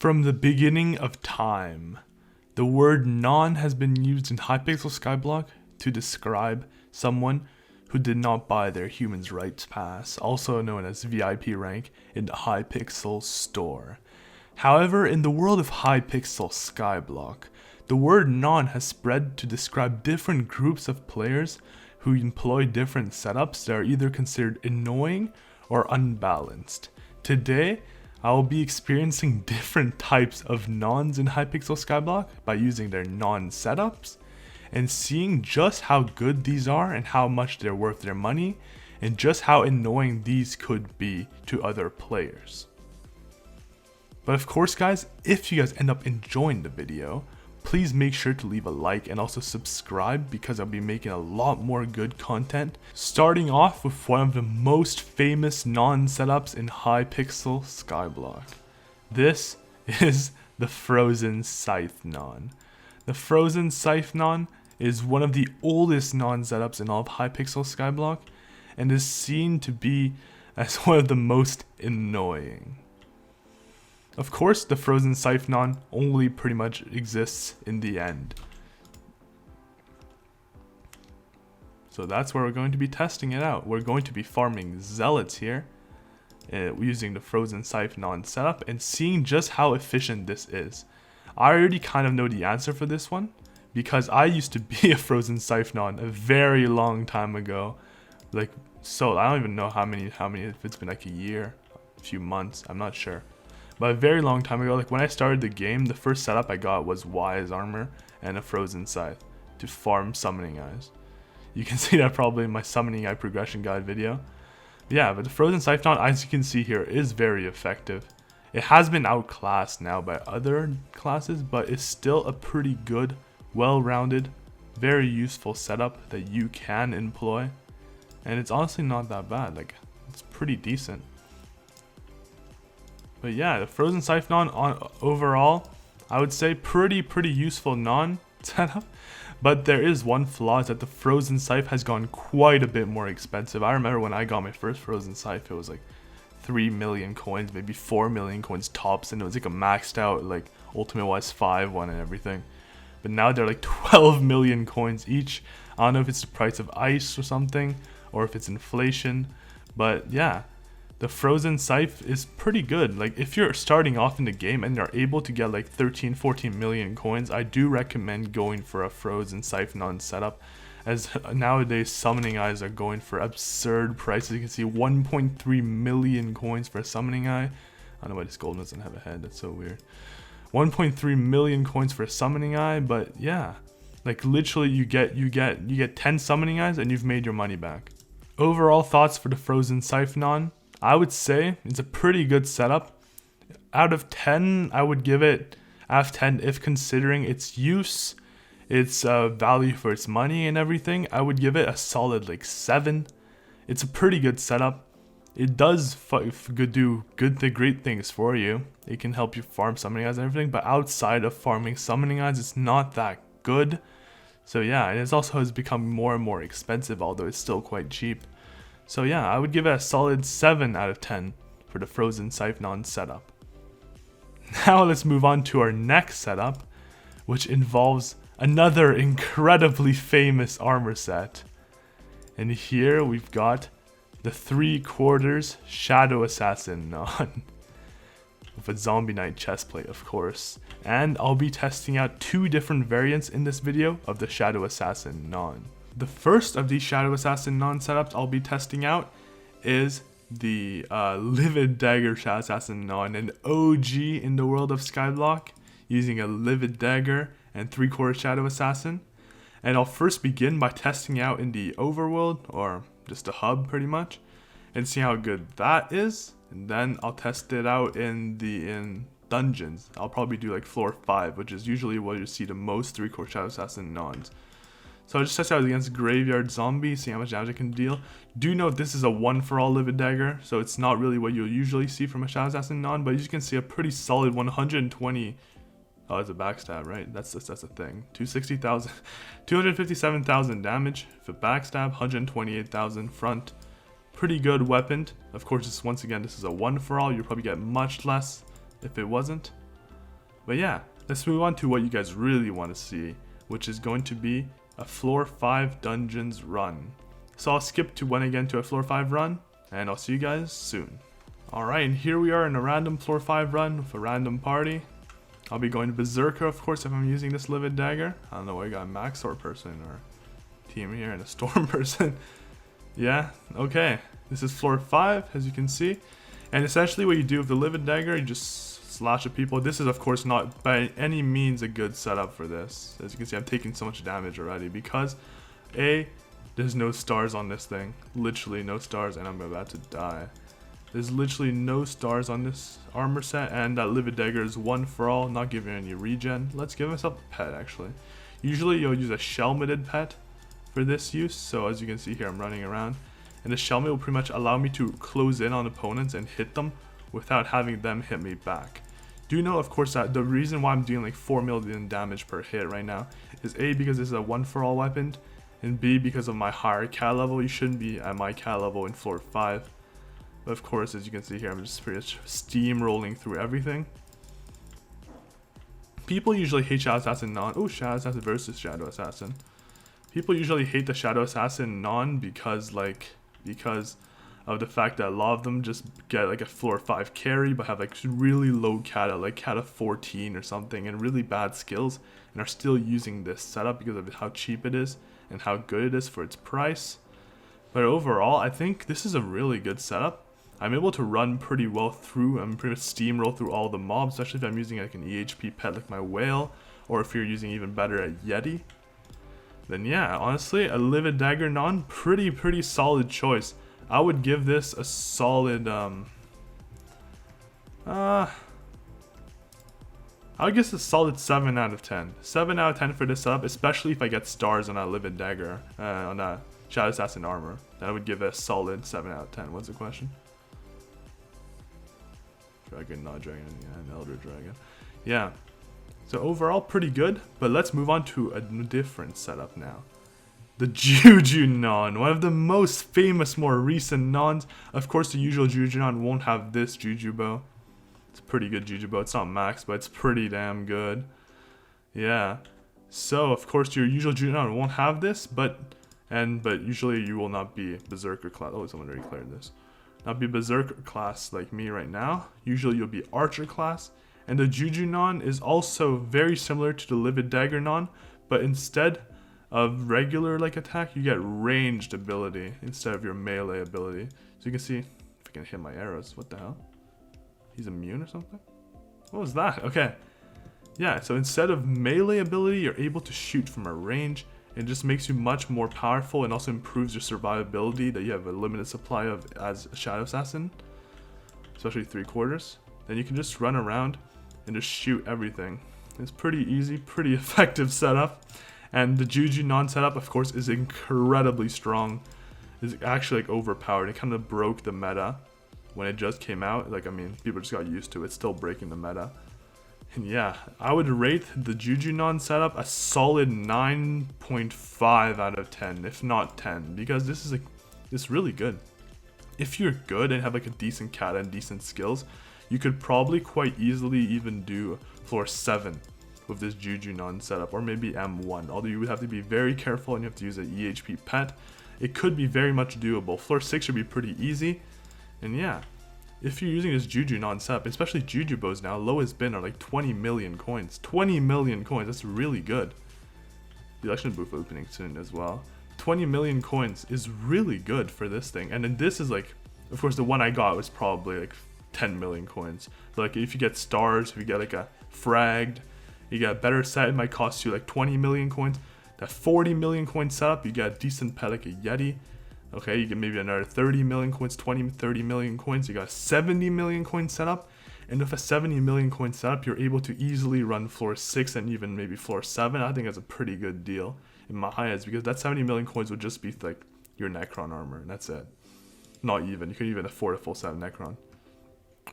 From the beginning of time, the word non has been used in Hypixel Skyblock to describe someone who did not buy their Human's Rights Pass, also known as VIP rank, in the Hypixel store. However, in the world of Hypixel Skyblock, the word non has spread to describe different groups of players who employ different setups that are either considered annoying or unbalanced. Today, I will be experiencing different types of nons in Hypixel Skyblock by using their non setups and seeing just how good these are and how much they're worth their money and just how annoying these could be to other players. But of course guys, if you guys end up enjoying the video, please make sure to leave a like and also subscribe because I'll be making a lot more good content. Starting off with one of the most famous non setups in Hypixel Skyblock. This is the Frozen Scythe non. The Frozen Scythe non is one of the oldest non setups in all of Hypixel Skyblock and is seen to be as one of the most annoying. Of course, the Frozen Scythe non only pretty much exists in the end. So that's where we're going to be testing it out. We're going to be farming zealots here using the Frozen Scythe non setup and seeing just how efficient this is. I already kind of know the answer for this one because I used to be a Frozen Scythe non a very long time ago. So I don't even know how many, if it's been like a year, a few months, I'm not sure. But a very long time ago, like when I started the game, the first setup I got was Wise Armor and a Frozen Scythe to farm Summoning Eyes. You can see that probably in my Summoning Eye progression guide video. Yeah, but the Frozen Scythe non, as you can see here, is very effective. It has been outclassed now by other classes, but it's still a pretty good, well-rounded, very useful setup that you can employ. And it's honestly not that bad, like, it's pretty decent. But yeah, the Frozen Scythe non overall, I would say pretty useful non setup. But there is one flaw, is that the Frozen Scythe has gone quite a bit more expensive. I remember when I got my first Frozen Scythe, it was like 3 million coins, maybe 4 million coins tops, and it was like a maxed out like Ultimate Wise 5 one and everything. But now they're like 12 million coins each. I don't know if it's the price of ice or something, or if it's inflation, but yeah. The Frozen Scythe is pretty good. Like if you're starting off in the game and you're able to get like 13-14 million coins, I do recommend going for a Frozen Scythe non setup, as nowadays Summoning Eyes are going for absurd prices. You can see 1.3 million coins for a Summoning Eye. I don't know why this golden doesn't have a head, that's so weird. 1.3 million coins for a Summoning Eye, but yeah, like literally you get 10 Summoning Eyes and you've made your money back. Overall thoughts for the Frozen Scythe non, I would say it's a pretty good setup. Out of 10, I would give it out of 10 if considering its use, its value for its money and everything. I would give it a solid like 7. It's a pretty good setup. It does do great things for you. It can help you farm Summoning Eyes and everything, but outside of farming Summoning Eyes, it's not that good. So yeah, and it also has become more and more expensive, although it's still quite cheap. So yeah, I would give it a solid 7 out of 10 for the Frozen Scythe non setup. Now let's move on to our next setup, which involves another incredibly famous armor set. And here we've got the 3/4 Shadow Assassin non, with a Zombie Knight chestplate of course. And I'll be testing out 2 different variants in this video of the Shadow Assassin non. The first of these Shadow Assassin non setups I'll be testing out is the Livid Dagger Shadow Assassin non, an OG in the world of Skyblock, using a Livid Dagger and 3/4 Shadow Assassin. And I'll first begin by testing out in the overworld, or just a hub pretty much, and see how good that is. And then I'll test it out in dungeons. I'll probably do like floor 5, which is usually where you see the most 3/4 Shadow Assassin nons. So I'll just test it out against Graveyard Zombie, see how much damage it can deal. Do note this is a 1-for-all Livid Dagger, so it's not really what you'll usually see from a Shadow Assassin non, but you can see a pretty solid 120. Oh, it's a backstab, right? That's a thing. 260,000, 257,000 damage for backstab, 128,000 front. Pretty good weapon. Of course, once again, this is a 1-for-all. You'll probably get much less if it wasn't. But yeah, let's move on to what you guys really want to see, which is going to be a floor 5 dungeons run. So I'll skip to when I get into a floor 5 run, and I'll see you guys soon. Alright, and here we are in a random floor 5 run with a random party. I'll be going to Berserker, of course, if I'm using this Livid dagger. I don't know why I got a Max Sword person or team here and a Storm person. Yeah, okay. This is floor 5, as you can see. And essentially what you do with the Livid dagger, you just slash at people. This is, of course, not by any means a good setup for this. As you can see, I'm taking so much damage already because there's no stars on this thing. Literally no stars, and I'm about to die. There's literally no stars on this armor set, and that Livid dagger is one for all, not giving any regen. Let's give myself a pet, actually. Usually you'll use a Shelmeted pet for this use, so as you can see here, I'm running around. And the Shelmet will pretty much allow me to close in on opponents and hit them without having them hit me back. Do know, of course, that the reason why I'm doing like 4 million damage per hit right now is A, because this is a one for all weapon, and B, because of my higher cat level. You shouldn't be at my cat level in floor 5. But of course, as you can see here, I'm just pretty much steamrolling through everything. People usually hate Shadow Assassin non. Oh, Shadow Assassin versus Shadow Assassin. People usually hate the Shadow Assassin non because of the fact that a lot of them just get like a floor 5 carry but have like really low kata, like kata 14 or something, and really bad skills, and are still using this setup because of how cheap it is and how good it is for its price. But overall, I think this is a really good setup. I'm able to run pretty well through, I'm pretty much steamroll through all the mobs, especially if I'm using like an EHP pet like my whale, or if you're using even better a Yeti. Then yeah, honestly, a Livid dagger non, pretty solid choice. I would give this a solid, I would guess a solid 7 out of 10. 7 out of 10 for this setup, especially if I get stars on that Livid dagger, on that Shadow Assassin armor. Then I would give it a solid 7 out of 10. What's the question? Dragon, not dragon, yeah, an elder dragon. Yeah. So overall, pretty good, but let's move on to a different setup now. The Juju non, one of the most famous, more recent nons. Of course, the usual Juju non won't have this Juju bow. It's a pretty good Juju bow. It's not max, but it's pretty damn good. Yeah. So, of course, your usual Juju non won't have this, but usually you will not be Berserker class. Oh, someone already cleared this. Not be Berserker class like me right now. Usually you'll be Archer class. And the Juju non is also very similar to the Livid dagger non, but instead of regular like attack, you get ranged ability instead of your melee ability. So you can see if I can hit my arrows. What the hell? He's immune or something? What was that? Okay. Yeah, so instead of melee ability, you're able to shoot from a range. It just makes you much more powerful and also improves your survivability that you have a limited supply of as a Shadow Assassin, especially 3/4. Then you can just run around and just shoot everything. It's pretty easy, pretty effective setup. And the Juju non setup, of course, is incredibly strong. It's actually like overpowered. It kind of broke the meta when it just came out. Like, I mean, people just got used to it. It's still breaking the meta. And yeah, I would rate the Juju non setup a solid 9.5 out of 10, if not 10, because this is it's really good. If you're good and have like a decent kata and decent skills, you could probably quite easily even do floor 7 with this Juju non setup, or maybe M1, although you would have to be very careful and you have to use an EHP pet. It could be very much doable. Floor 6 should be pretty easy. And yeah, if you're using this Juju non setup, especially Juju bows now, lowest bin are like 20 million coins. 20 million coins, that's really good. The election booth opening soon as well. 20 million coins is really good for this thing. And then this is like, of course the one I got was probably like 10 million coins. But like if you get stars, if you get like a fragged, you get a better set, it might cost you like 20 million coins. That 40 million coin setup, you get a decent pet like a Yeti. Okay, you get maybe another 30 million coins, 30 million coins. You got a 70 million coin setup. And with a 70 million coin setup, you're able to easily run floor 6 and even maybe floor 7. I think that's a pretty good deal in my eyes, because that 70 million coins would just be like your Necron armor, and that's it. Not even. You could even afford a full set of Necron.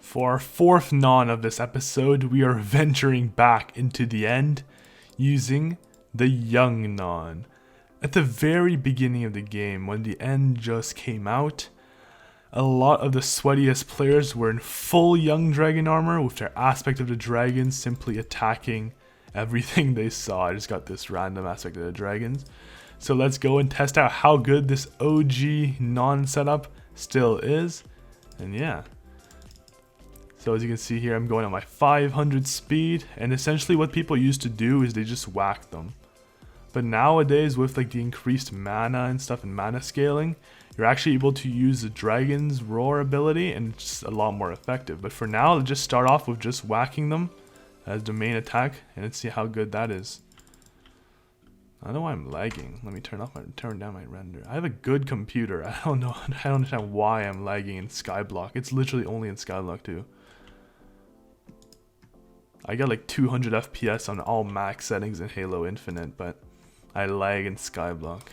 For our 4th non of this episode, we are venturing back into the end using the Young non. At the very beginning of the game, when the end just came out, a lot of the sweatiest players were in full young dragon armor with their aspect of the dragons simply attacking everything they saw. I just got this random aspect of the dragons. So let's go and test out how good this OG non-setup still is. And yeah. So as you can see here, I'm going at my 500 speed. And essentially what people used to do is they just whack them. But nowadays with like the increased mana and stuff and mana scaling, you're actually able to use the dragon's roar ability and it's just a lot more effective. But for now, let's just start off with just whacking them as the main attack and let's see how good that is. I don't know why I'm lagging. Let me turn down my render. I have a good computer. I don't understand why I'm lagging in Skyblock. It's literally only in Skyblock too. I got like 200 FPS on all max settings in Halo Infinite, but I lag in Skyblock.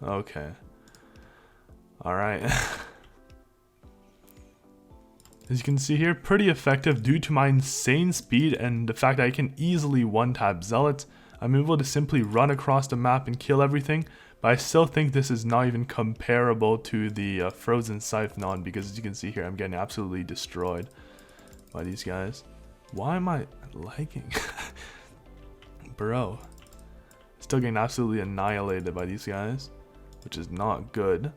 Okay. Alright. As you can see here, pretty effective due to my insane speed and the fact that I can easily one-tap zealots. I'm able to simply run across the map and kill everything, but I still think this is not even comparable to the Frozen Scythe non, because as you can see here, I'm getting absolutely destroyed by these guys. Why am I lagging? Bro. Still getting absolutely annihilated by these guys, which is not good.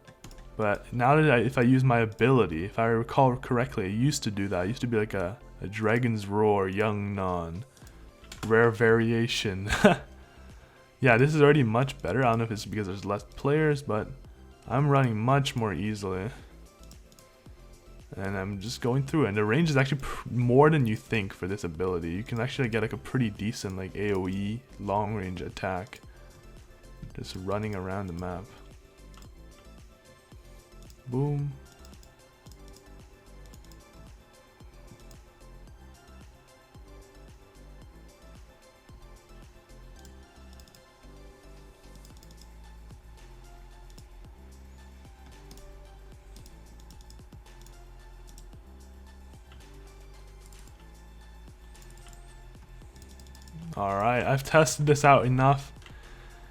But now that if I use my ability, if I recall correctly, I used to do that. I used to be like a Dragon's Roar, Young Non. Rare variation. Yeah, this is already much better. I don't know if it's because there's less players, but I'm running much more easily. And I'm just going through it. And the range is actually more than you think for this ability. You can actually get like a pretty decent like AoE long range attack. Just running around the map. Boom. Alright, I've tested this out enough,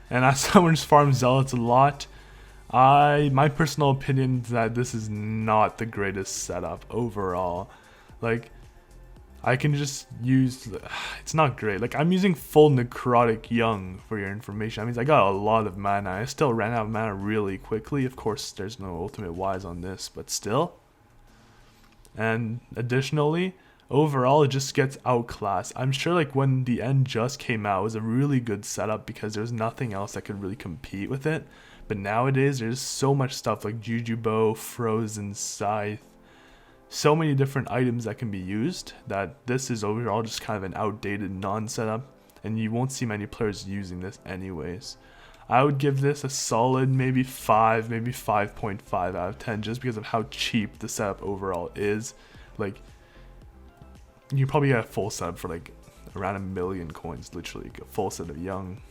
and as someone who's farmed zealots a lot, my personal opinion is that this is not the greatest setup overall. Like, I can just use, it's not great. Like, I'm using full necrotic young for your information. That means I got a lot of mana. I still ran out of mana really quickly. Of course, there's no ultimate wise on this, but still. And additionally, overall it just gets outclassed. I'm sure like when the end just came out, it was a really good setup because there's nothing else that could really compete with it. But nowadays there's so much stuff like juju bow, frozen scythe, so many different items that can be used that this is overall just kind of an outdated non-setup, and you won't see many players using this anyways. I would give this a solid maybe 5, maybe 5.5 out of 10 just because of how cheap the setup overall is. Like, you probably get a full setup for like around 1 million coins, literally a full set of young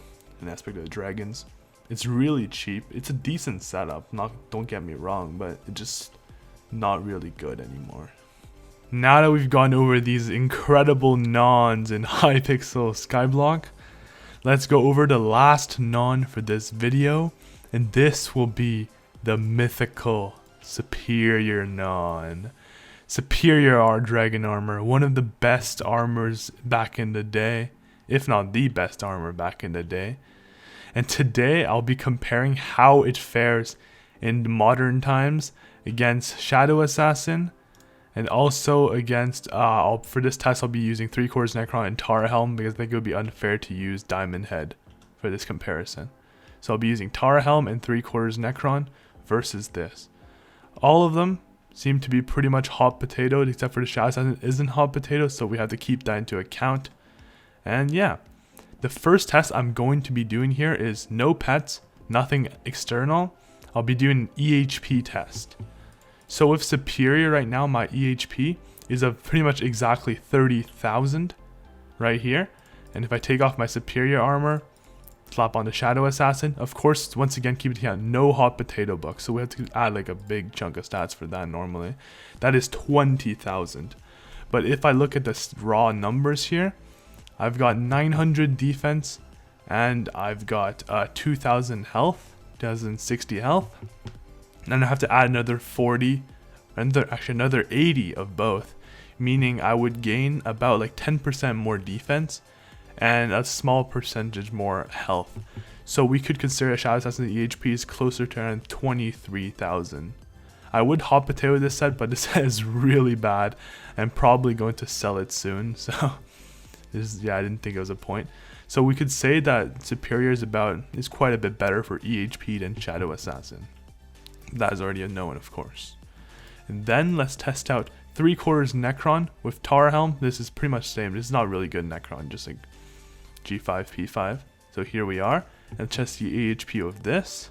and aspect of the dragons. It's really cheap. It's a decent setup, don't get me wrong, but it's just not really good anymore. Now that we've gone over these incredible nons in Hypixel Skyblock, let's go over the last non for this video, and this will be the Mythical Superior Non. Superior dragon armor, one of the best armors back in the day, if not the best armor back in the day. And today I'll be comparing how it fares in modern times against Shadow Assassin, and also against, for this test I'll be using 3/4 Necron and Tara Helm because I think it would be unfair to use Diamond Head for this comparison. So I'll be using Tara Helm and 3/4 Necron versus this. All of them seem to be pretty much hot potatoed, except for the Shadow Assassin isn't hot potato, so we have to keep that into account. And yeah, the first test I'm going to be doing here is no pets, nothing external. I'll be doing an EHP test. So with Superior right now, my EHP is of pretty much exactly 30,000 right here. And if I take off my Superior armor, slap on the Shadow Assassin, of course, once again, keep it here, no hot potato bucks, so we have to add like a big chunk of stats for that normally. That is 20,000. But if I look at the raw numbers here, I've got 900 defense, and I've got 2,000 health, 2,060 health. And I have to add another 40 and actually another 80 of both, meaning I would gain about like 10% more defense and a small percentage more health. So we could consider a Shadow Assassin EHP is closer to around 23,000. I would hot potato this set, but this set is really bad. I'm probably going to sell it soon, so yeah, I didn't think it was a point. So we could say that Superior is quite a bit better for EHP than Shadow Assassin. That is already a known, of course. And then let's test out 3/4 Necron with Tara Helm. This is pretty much the same. This is not really good Necron, just like G5, P5. So here we are, and test the EHP of this,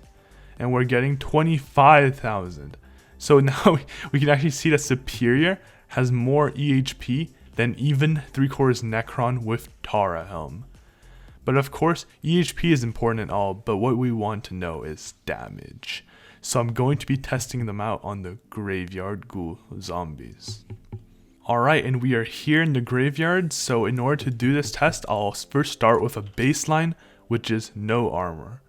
and we're getting 25,000. So now we can actually see that Superior has more EHP than even 3/4 Necron with Tara Helm. But of course, EHP is important and all, but what we want to know is damage. So I'm going to be testing them out on the Graveyard Ghoul zombies. Alright, and we are here in the graveyard, so in order to do this test, I'll first start with a baseline, which is no armor.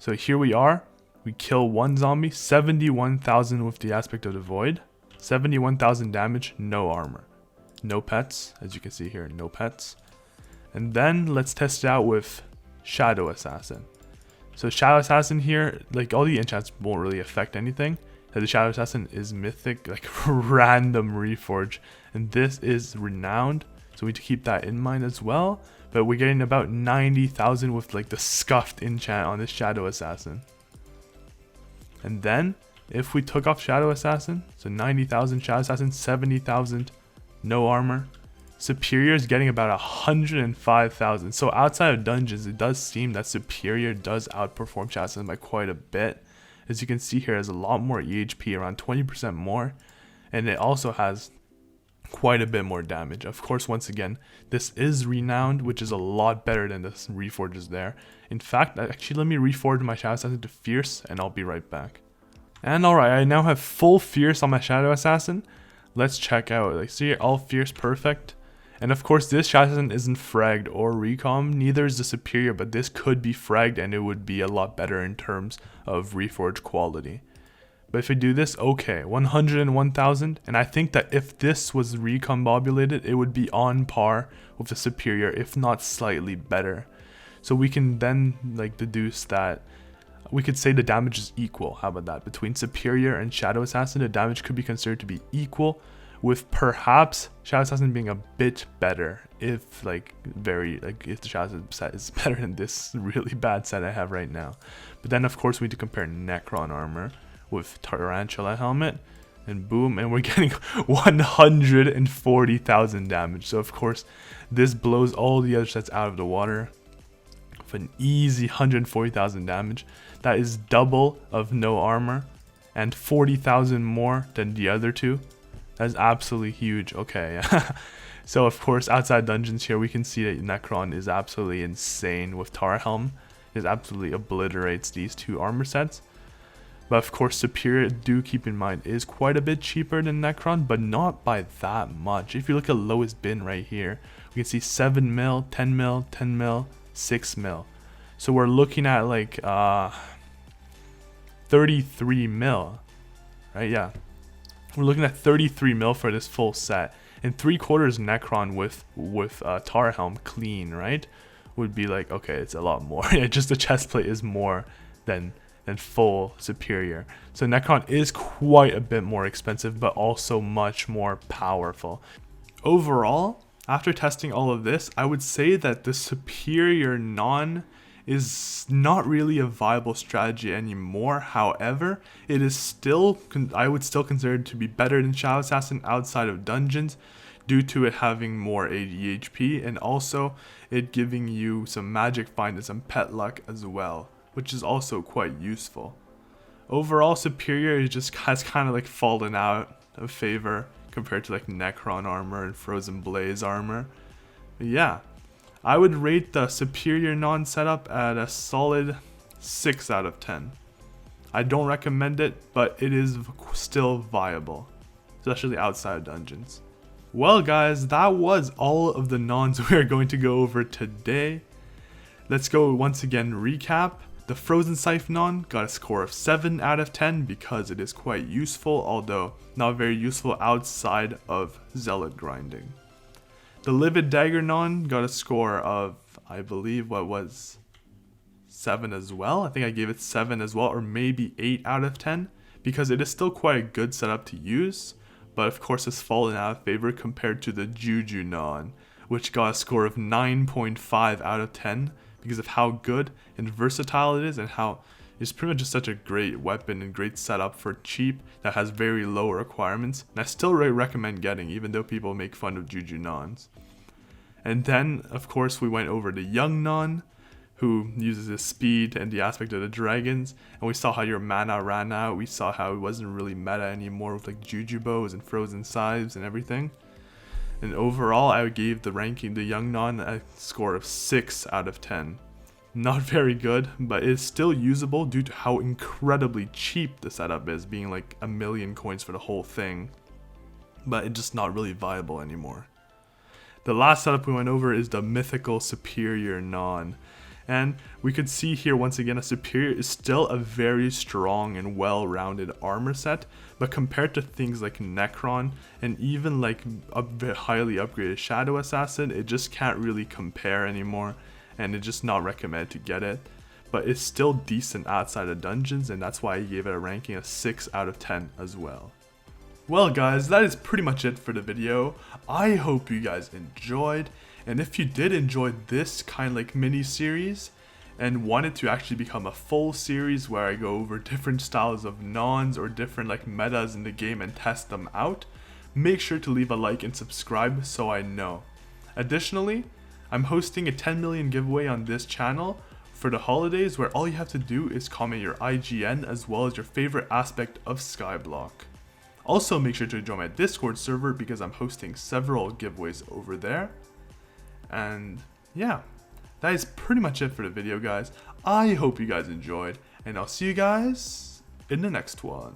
So here we are. We kill one zombie, 71,000 with the aspect of the void, 71,000 damage, no armor, no pets, as you can see here, no pets. And then let's test it out with Shadow Assassin. So Shadow Assassin here, like all the enchants won't really affect anything. So the Shadow Assassin is mythic, like random reforge, and this is renowned, so we need to keep that in mind as well. But we're getting about 90,000 with like the scuffed enchant on this Shadow Assassin. And then, if we took off Shadow Assassin, so 90,000 Shadow Assassin, 70,000, no armor. Superior is getting about 105,000. So outside of dungeons, it does seem that Superior does outperform Shadow Assassin by quite a bit. As you can see here, it has a lot more EHP, around 20% more. And it also has quite a bit more damage. Of course, once again, this is renowned, which is a lot better than the reforges there. In fact, actually, let me reforge my Shadow Assassin to Fierce, and I'll be right back. And alright, I now have full Fierce on my Shadow Assassin. Let's check out. Like, see, all Fierce perfect. And of course, this Shadow Assassin isn't fragged or recom, neither is the Superior, but this could be fragged and it would be a lot better in terms of reforge quality. But if we do this, okay, 101,000, and I think that if this was recombobulated, it would be on par with the Superior, if not slightly better. So we can then like deduce that we could say the damage is equal. How about that? Between Superior and Shadow Assassin, the damage could be considered to be equal, with perhaps Shadow Assassin being a bit better if if the Shadow Assassin set is better than this really bad set I have right now. But then of course we need to compare Necron armor with Tarantula helmet, and boom, and we're getting 140,000 damage. So of course this blows all the other sets out of the water with an easy 140,000 damage. That is double of no armor and 40,000 more than the other two. That's absolutely huge. Okay. So of course outside dungeons here we can see that Necron is absolutely insane with Tara Helm. It absolutely obliterates these two armor sets. But of course Superior, do keep in mind, is quite a bit cheaper than Necron, but not by that much. If you look at lowest bin right here, we can see 7 mil, 10 mil, 10 mil, 6 mil. So we're looking at like 33 mil, right? Yeah. We're looking at 33 mil for this full set. And 3/4 Necron with Tara Helm clean, right? Would be like, okay, it's a lot more. Yeah, just the chest plate is more than full Superior. So Necron is quite a bit more expensive, but also much more powerful. Overall, after testing all of this, I would say that the Superior non is not really a viable strategy anymore. However, it is still, I would still consider it to be better than Shadow Assassin outside of dungeons, due to it having more ADHP and also it giving you some magic find and some pet luck as well, which is also quite useful. Overall, Superior just has kind of like fallen out of favor compared to like Necron armor and Frozen Blaze armor. But yeah, I would rate the Superior non setup at a solid 6 out of 10. I don't recommend it, but it is still viable, especially outside of dungeons. Well guys, that was all of the nons we are going to go over today. Let's go once again recap. The Frozen Scythe non got a score of 7 out of 10 because it is quite useful, although not very useful outside of Zealot grinding. The Livid Dagger non got a score of, I believe, what was 7 as well. I think I gave it 7 as well, or maybe 8 out of 10, because it is still quite a good setup to use, but of course has fallen out of favor compared to the Juju non, which got a score of 9.5 out of 10 because of how good and versatile it is, and how it's pretty much just such a great weapon and great setup for cheap that has very low requirements, and I still recommend getting, even though people make fun of Juju nons. And then, of course, we went over to Young non, who uses his speed and the aspect of the dragons, and we saw how your mana ran out. We saw how it wasn't really meta anymore with like Juju bows and frozen scythes and everything. And overall, I gave the ranking the Young non a score of 6 out of 10. Not very good, but it's still usable due to how incredibly cheap the setup is, being like 1,000,000 coins for the whole thing. But it's just not really viable anymore. The last setup we went over is the Mythical Superior non. And we could see here once again a Superior is still a very strong and well-rounded armor set, but compared to things like Necron and even like a highly upgraded Shadow Assassin, it just can't really compare anymore, and it's just not recommended to get it. But it's still decent outside of dungeons, and that's why I gave it a ranking of 6 out of 10 as well. Well guys, that is pretty much it for the video. I hope you guys enjoyed, and if you did enjoy this kind of like mini series and wanted to actually become a full series where I go over different styles of nons or different like metas in the game and test them out, make sure to leave a like and subscribe so I know. Additionally, I'm hosting a 10 million giveaway on this channel for the holidays, where all you have to do is comment your IGN as well as your favorite aspect of Skyblock. Also, make sure to join my Discord server because I'm hosting several giveaways over there. And yeah, that is pretty much it for the video, guys. I hope you guys enjoyed, and I'll see you guys in the next one.